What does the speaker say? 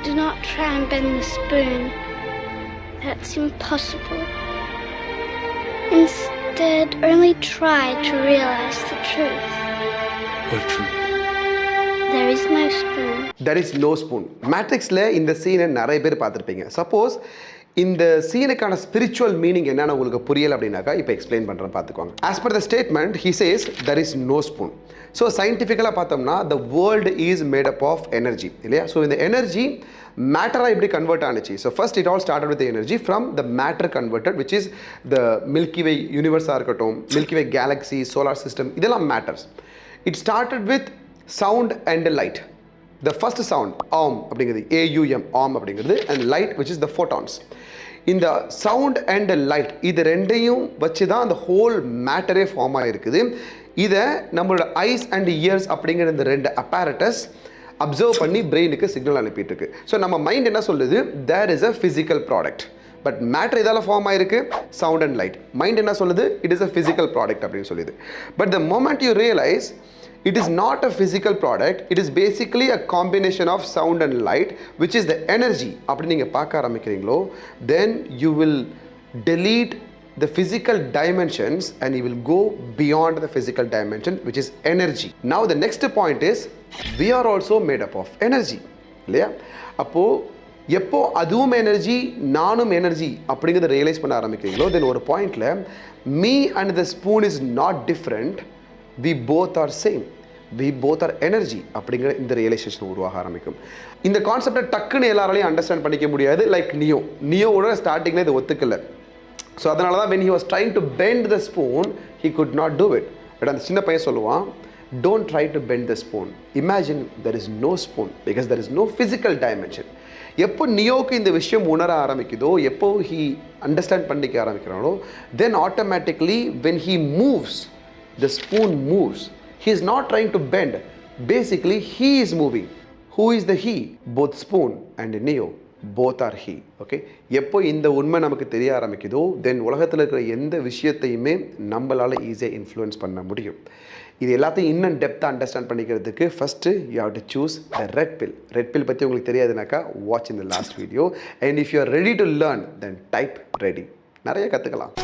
Do not try and bend the spoon. That's impossible. Instead, only try to realize the truth. What truth? There is no spoon. There is no spoon. மேட்ரிக்ஸில் இந்த சீனை நிறைய பேர் பார்த்துருப்பீங்க. Suppose இந்த சீனுக்கான spiritual meaning என்னென்னு உங்களுக்கு புரியலை அப்படின்னாக்கா இப்போ எக்ஸ்பிளைன் பண்ணுறேன் பார்த்துக்கோங்க. As per the statement he says there is no spoon. So சயின்டிஃபிக்கலாக பார்த்தோம்னா the world is made up of energy இல்லையா? ஸோ இந்த எனர்ஜி மேட்டராக எப்படி கன்வெர்ட் ஆனிச்சு? So first it all started with energy from the matter converted which is the Milky Way யூனிவர்ஸாக இருக்கட்டும், Milky Way galaxy, solar system, இதெல்லாம் matters. It started with sound and light. The first sound, AUM அப்படிங்கிறது, AUM, AUM அப்படிங்கிறது, and light which is the photons. இந்த sound and light இது ரெண்டையும் வச்சு தான் அந்த ஹோல் மேட்டரே ஃபார்ம் ஆகிருக்குது. இதை நம்மளோட ஐஸ் அண்ட் இயர்ஸ் அப்படிங்கிற இந்த ரெண்டு அப்பேரட்டஸ் அப்சர்வ் பண்ணி பிரெயினுக்கு சிக்னல் அனுப்பிட்டு இருக்கு. ஸோ நம்ம மைண்ட் என்ன சொல்லுது? There is a physical product. But matter இதால் ஃபார்ம் ஆயிருக்கு, சவுண்ட் அண்ட் லைட். மைண்ட் என்ன சொல்லுது? It is a physical product அப்படின்னு சொல்லுது. But the moment you realise it is not a physical product, it is basically a combination of sound and light which is the energy அப்படி நீங்கள் பார்க்க ஆரம்பிக்கிறீங்களோ, then you will delete the physical dimensions and you will go beyond the physical dimension which is energy. Now the next point is we are also made up of energy இல்லையா? அப்போது எப்போ அதுவும் energy நானும் energy அப்படிங்கிறத realise பண்ண ஆரம்பிக்கிறீங்களோ, தென் ஒரு பாயிண்டில் me and the spoon is not different, we both are same, we both are energy அப்படிங்கிற இந்த ரியலைசேஷன் உருவாக ஆரம்பிக்கும். இந்த கான்செப்டை டக்குன்னு எல்லாராலையும் அண்டர்ஸ்டாண்ட் பண்ணிக்க முடியாது. லைக் நியோவோட ஸ்டார்டிங்கில் இது ஒத்துக்கல. ஸோ அதனால தான் when he was trying to bend the spoon he could not do it. But அந்த சின்ன பையன் சொல்லுவான், don't try to bend the spoon, imagine there is no spoon because there is no physical dimension. எப்போ நியோவுக்கு இந்த விஷயம் உணர ஆரம்பிக்குதோ, எப்போ he understand பண்ணிக்க ஆரம்பிக்கிறானோ, then automatically when he moves the spoon moves. He is not trying to bend. Basically, he is moving. Who is the he? Both spoon and Neo. Both are he. Okay? எப்போ இந்த உண்மை நமக்கு தெரிய ஆரம்பிக்குதோ, தென் உலகத்தில் இருக்கிற எந்த விஷயத்தையுமே நம்மளால் ஈஸியாக இன்ஃப்ளூயன்ஸ் பண்ண முடியும். இது எல்லாத்தையும் இன்னும் டெப்த்தாக அண்டர்ஸ்டாண்ட் பண்ணிக்கிறதுக்கு first you have to choose the red pill. Red pill பற்றி உங்களுக்கு தெரியாதுனாக்கா watch in the last video. And if you are ready to learn then type ready. நிறைய கற்றுக்கலாம்.